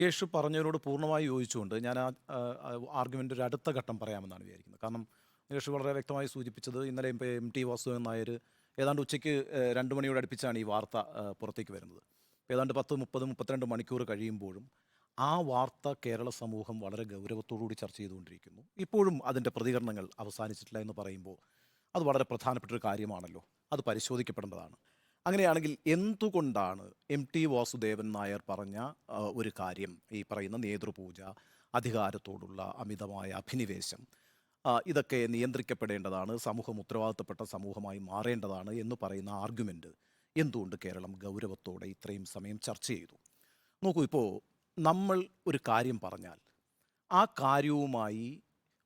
യേശു പറഞ്ഞതിനോട് പൂർണ്ണമായി യോജിച്ചുകൊണ്ട് ഞാൻ ആർഗ്യുമെൻ്റ് ഒരു അടുത്ത ഘട്ടം പറയാമെന്നാണ് വിചാരിക്കുന്നത്. കാരണം യേശു വളരെ വ്യക്തമായി സൂചിപ്പിച്ചത് ഇന്നലെ എം ടി വാസുദേവൻ നായർ ഏതാണ്ട് ഉച്ചയ്ക്ക് 2 മണിയോട് അടുപ്പിച്ചാണ് ഈ വാർത്ത പുറത്തേക്ക് വരുന്നത്. ഏതാണ്ട് 10, 30, 32 മണിക്കൂർ കഴിയുമ്പോഴും ആ വാർത്ത കേരള സമൂഹം വളരെ ഗൗരവത്തോടുകൂടി ചർച്ച ചെയ്തുകൊണ്ടിരിക്കുന്നു. ഇപ്പോഴും അതിൻ്റെ പ്രതികരണങ്ങൾ അവസാനിച്ചിട്ടില്ല എന്ന് പറയുമ്പോൾ അത് വളരെ പ്രധാനപ്പെട്ടൊരു കാര്യമാണല്ലോ. അത് പരിശോധിക്കപ്പെടേണ്ടതാണ്. അങ്ങനെയാണെങ്കിൽ എന്തുകൊണ്ടാണ് എം ടി വാസുദേവൻ നായർ പറഞ്ഞ ഒരു കാര്യം, ഈ പറയുന്ന നേതൃപൂജ, അധികാരത്തോടുള്ള അമിതമായ അഭിനിവേശം, ഇതൊക്കെ നിയന്ത്രിക്കപ്പെടേണ്ടതാണ്, സമൂഹം ഉത്തരവാദിത്തപ്പെട്ട സമൂഹമായി മാറേണ്ടതാണ് എന്ന് പറയുന്ന ആർഗ്യുമെൻ്റ് എന്തുകൊണ്ട് കേരളം ഗൗരവത്തോടെ ഇത്രയും സമയം ചർച്ച ചെയ്തു? നോക്കൂ, ഇപ്പോൾ നമ്മൾ ഒരു കാര്യം പറഞ്ഞാൽ ആ കാര്യവുമായി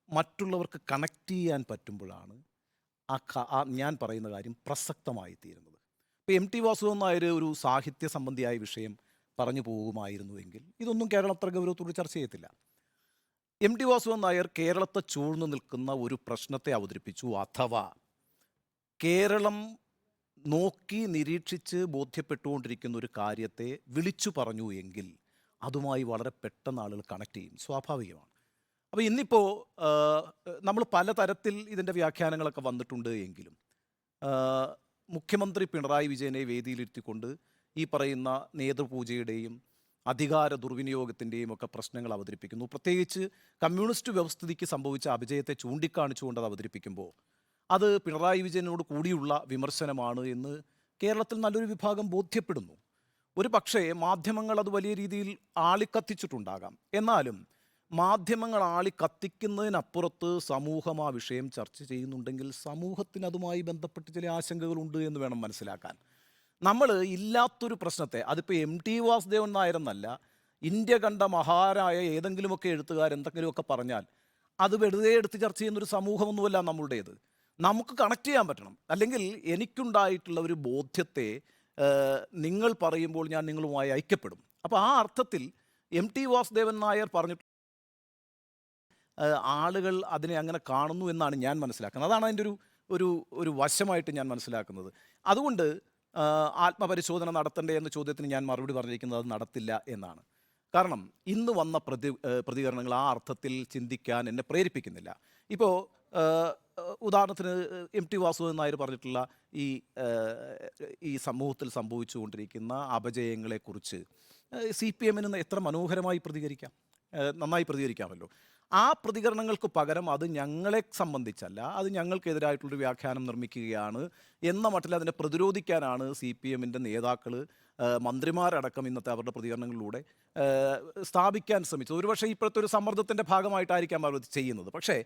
മറ്റുള്ളവർക്ക് കണക്ട് ചെയ്യാൻ പറ്റുമ്പോഴാണ് ഞാൻ പറയുന്ന കാര്യം പ്രസക്തമായി തീരുന്നത്. ഇപ്പോൾ എം ടി വാസുദേവൻ നായർ ഒരു സാഹിത്യ സംബന്ധിയായ വിഷയം പറഞ്ഞു പോകുമായിരുന്നുവെങ്കിൽ ഇതൊന്നും കേരളം അത്ര ഗൗരവത്തോട് ചർച്ച ചെയ്യത്തില്ല. എം ടി വാസുദേവൻ നായർ കേരളത്തെ ചൂഴ്ന്നു നിൽക്കുന്ന ഒരു പ്രശ്നത്തെ അവതരിപ്പിച്ചു, അഥവാ കേരളം നോക്കി നിരീക്ഷിച്ച് ബോധ്യപ്പെട്ടുകൊണ്ടിരിക്കുന്ന ഒരു കാര്യത്തെ വിളിച്ചു പറഞ്ഞു എങ്കിൽ അതുമായി വളരെ പെട്ടെന്ന് ആളുകൾ കണക്ട് ചെയ്യും, സ്വാഭാവികമാണ്. അപ്പോൾ ഇന്നിപ്പോൾ നമ്മൾ പലതരത്തിൽ ഇതിൻ്റെ വ്യാഖ്യാനങ്ങളൊക്കെ വന്നിട്ടുണ്ട് എങ്കിലും മുഖ്യമന്ത്രി പിണറായി വിജയനെ വേദിയിലിരുത്തിക്കൊണ്ട് ഈ പറയുന്ന നേതൃപൂജയുടെയും അധികാര ദുർവിനിയോഗത്തിൻ്റെയും ഒക്കെ പ്രശ്നങ്ങൾ അവതരിപ്പിക്കുന്നു. പ്രത്യേകിച്ച് കമ്മ്യൂണിസ്റ്റ് വ്യവസ്ഥിതിക്ക് സംഭവിച്ച അപജയത്തെ ചൂണ്ടിക്കാണിച്ചുകൊണ്ട് അത് അവതരിപ്പിക്കുമ്പോൾ അത് പിണറായി വിജയനോട് കൂടിയുള്ള വിമർശനമാണ് എന്ന് കേരളത്തിൽ നല്ലൊരു വിഭാഗം ബോധ്യപ്പെടുന്നു. ഒരു പക്ഷേ മാധ്യമങ്ങൾ അത് വലിയ രീതിയിൽ ആളിക്കത്തിച്ചിട്ടുണ്ടാകാം. എന്നാലും മാധ്യമങ്ങൾ ആളിക്കത്തിക്കുന്നതിനപ്പുറത്ത് സമൂഹം ആ വിഷയം ചർച്ച ചെയ്യുന്നുണ്ടെങ്കിൽ സമൂഹത്തിന് അതുമായി ബന്ധപ്പെട്ട് ചില ആശങ്കകളുണ്ട് എന്ന് വേണം മനസ്സിലാക്കാൻ. നമ്മൾ ഇല്ലാത്തൊരു പ്രശ്നത്തെ, അതിപ്പോൾ എം ടി വാസുദേവൻ നായരെന്നല്ല, ഇന്ത്യ കണ്ട മഹാരായ ഏതെങ്കിലുമൊക്കെ എഴുത്തുകാർ എന്തെങ്കിലുമൊക്കെ പറഞ്ഞാൽ അത് വെറുതെ എടുത്ത് ചർച്ച ചെയ്യുന്നൊരു സമൂഹമൊന്നുമല്ല നമ്മളുടേത്. നമുക്ക് കണക്ട് ചെയ്യാൻ പറ്റണം. അല്ലെങ്കിൽ എനിക്കുണ്ടായിട്ടുള്ള ഒരു ബോധ്യത്തെ നിങ്ങൾ പറയുമ്പോൾ ഞാൻ നിങ്ങളുമായി ഐക്യപ്പെടും. അപ്പോൾ ആ അർത്ഥത്തിൽ എം ടി വാസുദേവൻ നായർ പറഞ്ഞിട്ട് ആളുകൾ അതിനെ അങ്ങനെ കാണുന്നു എന്നാണ് ഞാൻ മനസ്സിലാക്കുന്നത്. അതാണ് അതിൻ്റെ ഒരു വശമായിട്ട് ഞാൻ മനസ്സിലാക്കുന്നത്. അതുകൊണ്ട് ആത്മപരിശോധന നടത്തണ്ടേ എന്ന ചോദ്യത്തിന് ഞാൻ മറുപടി പറഞ്ഞിരിക്കുന്നത് അത് നടത്തില്ല എന്നാണ്. കാരണം ഇന്ന് വന്ന പ്രതികരണങ്ങൾ ആ അർത്ഥത്തിൽ ചിന്തിക്കാൻ എന്നെ പ്രേരിപ്പിക്കുന്നില്ല. ഇപ്പോൾ ഉദാഹരണത്തിന് എം ടി വാസുദേവൻ നായർ പറഞ്ഞിട്ടുള്ള ഈ സമൂഹത്തിൽ സംഭവിച്ചുകൊണ്ടിരിക്കുന്ന അപജയങ്ങളെക്കുറിച്ച് CPM-ന് എത്ര മനോഹരമായി പ്രതികരിക്കാം, നന്നായി പ്രതികരിക്കാമല്ലോ. ആ പ്രതികരണങ്ങൾക്ക് പകരം അത് ഞങ്ങളെ സംബന്ധിച്ചല്ല, അത് ഞങ്ങൾക്കെതിരായിട്ടുള്ളൊരു വ്യാഖ്യാനം നിർമ്മിക്കുകയാണ് എന്ന മട്ടിൽ അതിനെ പ്രതിരോധിക്കാനാണ് CPM-ൻ്റെ നേതാക്കൾ, മന്ത്രിമാരടക്കം ഇന്നത്തെ അവരുടെ പ്രതികരണങ്ങളിലൂടെ സ്ഥാപിക്കാൻ ശ്രമിച്ചത്. ഒരുപക്ഷെ ഇപ്പോഴത്തെ ഒരു സമ്മർദ്ദത്തിൻ്റെ ഭാഗമായിട്ടായിരിക്കാം അവർ ചെയ്യുന്നത്. പക്ഷേ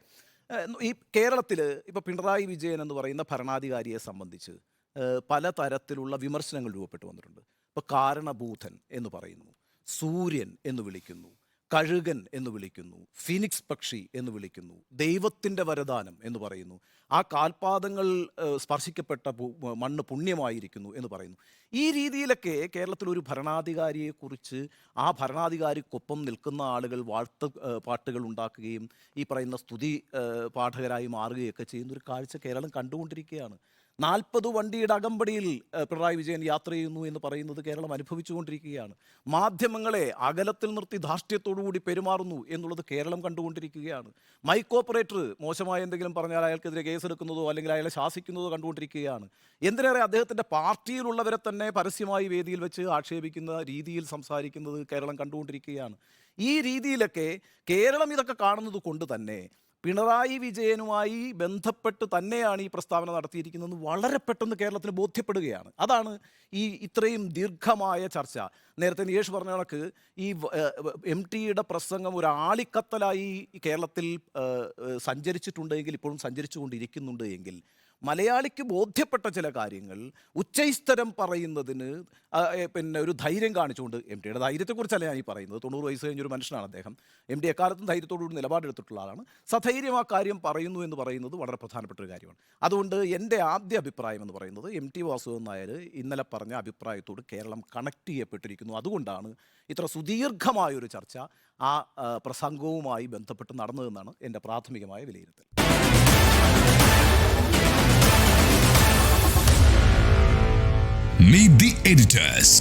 ഈ കേരളത്തിൽ ഇപ്പോൾ പിണറായി വിജയൻ എന്ന് പറയുന്ന ഭരണാധികാരിയെ സംബന്ധിച്ച് പലതരത്തിലുള്ള വിമർശനങ്ങൾ രൂപപ്പെട്ടു വന്നിട്ടുണ്ട്. ഇപ്പോൾ കാരണഭൂതൻ എന്ന് പറയുന്നു, സൂര്യൻ എന്ന് വിളിക്കുന്നു, കഴുകൻ എന്ന് വിളിക്കുന്നു, ഫിനിക്സ് പക്ഷി എന്ന് വിളിക്കുന്നു, ദൈവത്തിൻ്റെ വരദാനം എന്ന് പറയുന്നു, ആ കാൽപാദങ്ങൾ സ്പർശിക്കപ്പെട്ട മണ്ണ് പുണ്യമായിരിക്കുന്നു എന്ന് പറയുന്നു. ഈ രീതിയിലൊക്കെ കേരളത്തിലൊരു ഭരണാധികാരിയെക്കുറിച്ച് ആ ഭരണാധികാരിക്കൊപ്പം നിൽക്കുന്ന ആളുകൾ പാട്ടുകൾ ഉണ്ടാക്കുകയും ഈ പറയുന്ന സ്തുതി പാഠകരായി മാറുകയൊക്കെ ചെയ്യുന്നൊരു കാഴ്ച കേരളം കണ്ടുകൊണ്ടിരിക്കുകയാണ്. 40 വണ്ടിയുടെ അകമ്പടിയിൽ പിണറായി വിജയൻ യാത്ര ചെയ്യുന്നു എന്ന് പറയുന്നത് കേരളം അനുഭവിച്ചുകൊണ്ടിരിക്കുകയാണ്. മാധ്യമങ്ങളെ അകലത്തിൽ നിർത്തി ധാർഷ്ട്യത്തോടുകൂടി പെരുമാറുന്നു എന്നുള്ളത് കേരളം കണ്ടുകൊണ്ടിരിക്കുകയാണ്. മൈക്ക് ഓപ്പറേറ്റർ മോശമായ എന്തെങ്കിലും പറഞ്ഞാൽ അയാൾക്കെതിരെ കേസെടുക്കുന്നതോ അല്ലെങ്കിൽ അയാളെ ശാസിക്കുന്നതോ കണ്ടുകൊണ്ടിരിക്കുകയാണ്. എന്തിനേറെ അദ്ദേഹത്തിൻ്റെ പാർട്ടിയിലുള്ളവരെ തന്നെ പരസ്യമായി വേദിയിൽ വെച്ച് ആക്ഷേപിക്കുന്ന രീതിയിൽ സംസാരിക്കുന്നത് കേരളം കണ്ടുകൊണ്ടിരിക്കുകയാണ്. ഈ രീതിയിലൊക്കെ കേരളം ഇതൊക്കെ കാണുന്നത് കൊണ്ട് തന്നെ പിണറായി വിജയനുമായി ബന്ധപ്പെട്ട് തന്നെയാണ് ഈ പ്രസ്താവന നടത്തിയിരിക്കുന്നതെന്ന് വളരെ പെട്ടെന്ന് കേരളത്തിന് ബോധ്യപ്പെടുകയാണ്. അതാണ് ഈ ഇത്രയും ദീർഘമായ ചർച്ച. നേരത്തെ നികേഷ് പറഞ്ഞ കണക്ക് ഈ എം ടിയുടെ പ്രസംഗം ഒരു ആളിക്കത്തലായി കേരളത്തിൽ സഞ്ചരിച്ചിട്ടുണ്ടെങ്കിൽ, ഇപ്പോഴും സഞ്ചരിച്ചുകൊണ്ടിരിക്കുന്നുണ്ട് എങ്കിൽ മലയാളിക്ക് ബോധ്യപ്പെട്ട ചില കാര്യങ്ങൾ ഉച്ചൈസ്തരം പറയുന്നതിന് പിന്നെ ഒരു ധൈര്യം കാണിച്ചുകൊണ്ട്, എം ടിയുടെ ധൈര്യത്തെക്കുറിച്ചല്ല ഞാൻ ഈ പറയുന്നത്, 90 വയസ്സ് കഴിഞ്ഞൊരു മനുഷ്യനാണ് അദ്ദേഹം. എം ടി എക്കാലത്തും ധൈര്യത്തോടുകൂടി നിലപാടെടുത്തിട്ടുള്ള ആളാണ്. സധൈര്യം ആ കാര്യം പറയുന്നു എന്ന് പറയുന്നത് വളരെ പ്രധാനപ്പെട്ട ഒരു കാര്യമാണ്. അതുകൊണ്ട് എൻ്റെ ആദ്യ അഭിപ്രായം എന്ന് പറയുന്നത് എം ടി വാസുദേവൻ നായർ ഇന്നലെ പറഞ്ഞ അഭിപ്രായത്തോട് കേരളം കണക്ട് ചെയ്യപ്പെട്ടിരിക്കുന്നു. അതുകൊണ്ടാണ് ഇത്ര സുദീർഘമായൊരു ചർച്ച ആ പ്രസംഗവുമായി ബന്ധപ്പെട്ട് നടന്നതെന്നാണ് എൻ്റെ പ്രാഥമികമായ വിലയിരുത്തൽ. Meet the editors.